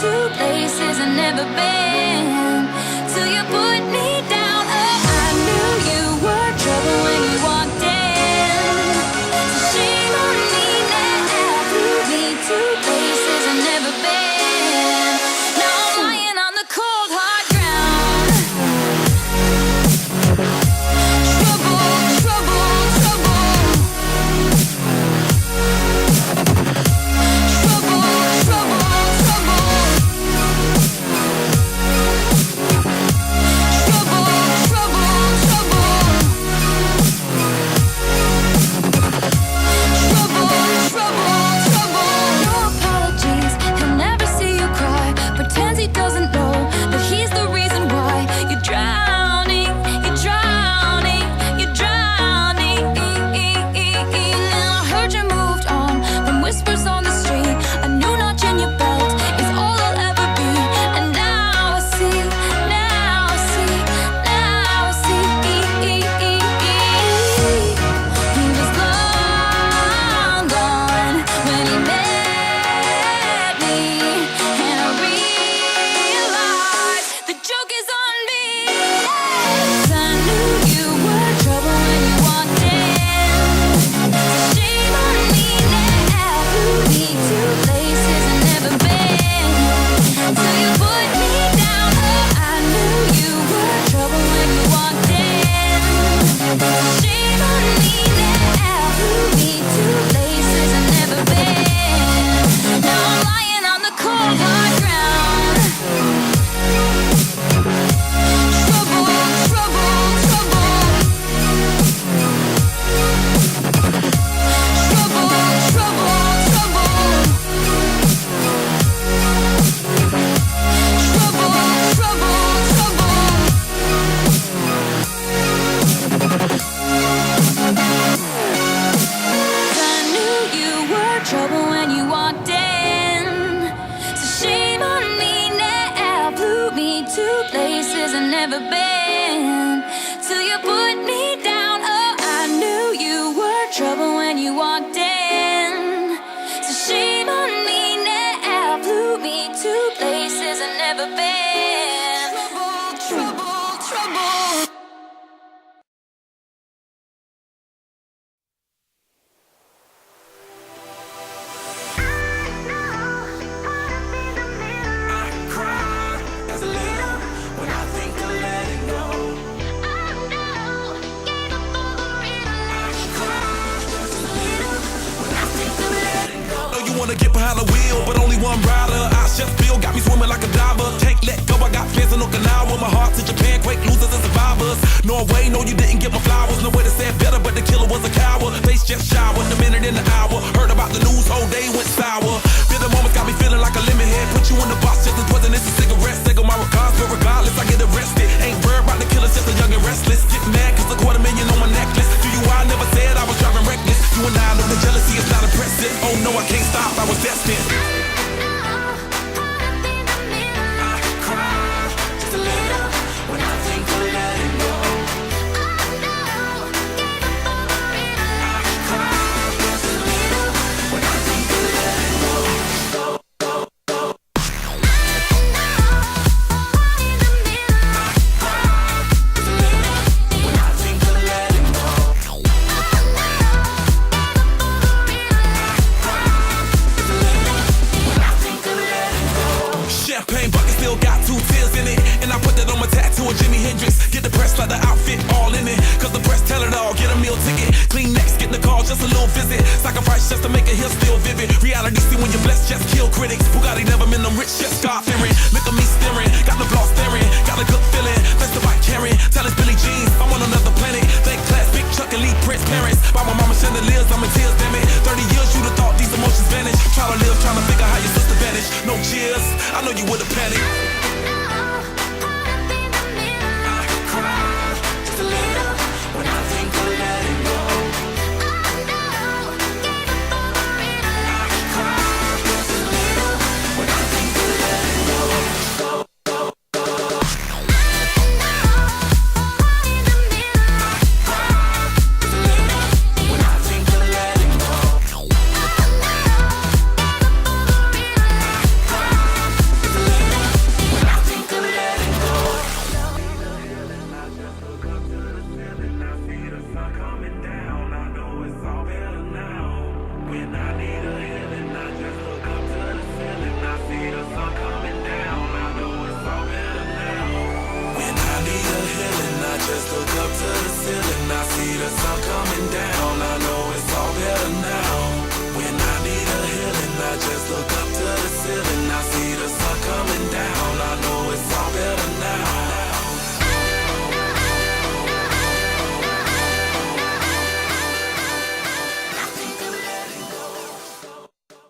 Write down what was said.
to places I've never been. Till you put me down. Oh, I knew you were trouble when you walked in. So shame on me now. Flew me to places I've never been. Now I'm lying on the cold hard ground. Trouble, trouble, trouble. Trouble, trouble, trouble. Wanna get behind the wheel, but only one rider. I just feel got me swimming like a diver. Can't let go, I got plans in Okinawa. My heart to Japan, quake losers and survivors. Norway, no you didn't get my flowers. No way to say it better, but the killer was a coward. Face just showered, the minute in the hour. Heard about the news, whole day went sour. Bitter moments got me feeling like a lemon head. Put you in the box just as wasn't this a cigarette. Single my regards, but regardless I get arrested. Ain't worried about the killers, just a young and restless. Get mad cause $250,000 on my necklace. Do you I never said I was driving reckless. You and I know the jealousy is not impressive. Oh no, I can't stop, I was destined. I know you would've panicked.